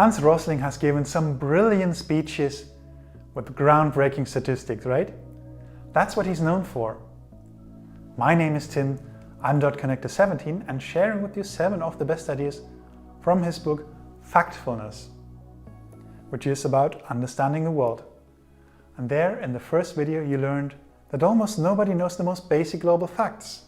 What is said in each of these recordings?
Hans Rosling has given some brilliant speeches with groundbreaking statistics, right? That's what he's known for. My name is Tim, I'm .connector17 and sharing with you 7 of the best ideas from his book Factfulness, which is about understanding the world. And there in the first video you learned that almost nobody knows the most basic global facts.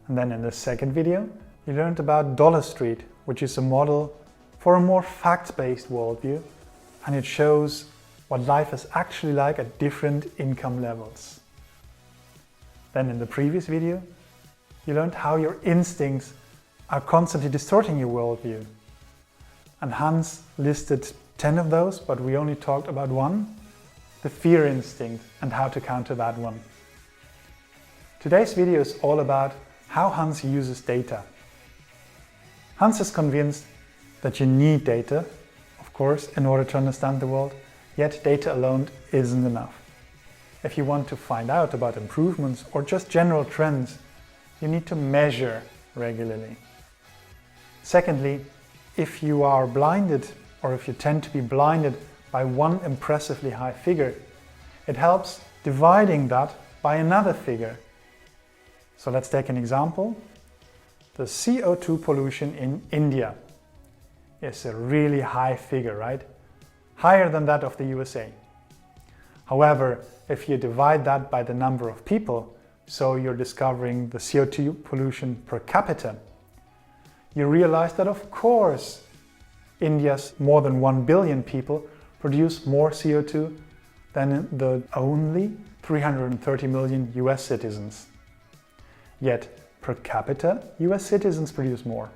And then in the second video you learned about Dollar Street, which is a model for a more fact-based worldview, and it shows what life is actually like at different income levels. Then in the previous video you learned how your instincts are constantly distorting your worldview. And Hans listed 10 of those, but we only talked about one, the fear instinct, and how to counter that one. Today's video is all about how Hans uses data. Hans is convinced that you need data, of course, in order to understand the world, yet data alone isn't enough. If you want to find out about improvements or just general trends, you need to measure regularly. Secondly, if you are blinded, or if you tend to be blinded by one impressively high figure, it helps dividing that by another figure. So let's take an example. The CO2 pollution in India is a really high figure, right? Higher than that of the USA. However, if you divide that by the number of people, so you're discovering the CO2 pollution per capita, you realize that of course India's more than 1 billion people produce more CO2 than the only 330 million US citizens. Yet per capita, US citizens produce more.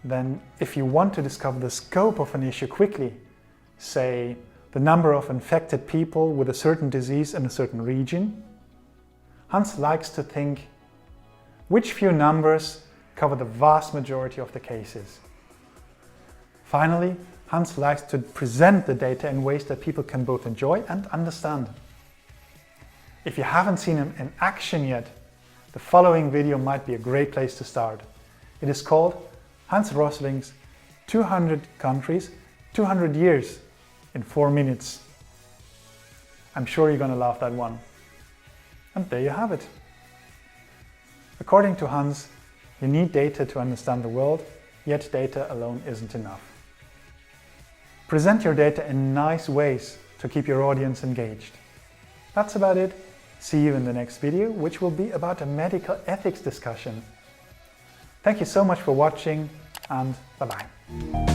Then if you want to discover the scope of an issue quickly, say the number of infected people with a certain disease in a certain region, Hans likes to think which few numbers cover the vast majority of the cases. Finally, Hans likes to present the data in ways that people can both enjoy and understand. If you haven't seen him in action yet, the following video might be a great place to start. It is called Hans Rosling's 200 countries, 200 years in 4 minutes. I'm sure you're going to love that one. And there you have it. According to Hans, you need data to understand the world, yet data alone isn't enough. Present your data in nice ways to keep your audience engaged. That's about it. See you in the next video, which will be about a medical ethics discussion. Thank you so much for watching, and bye-bye.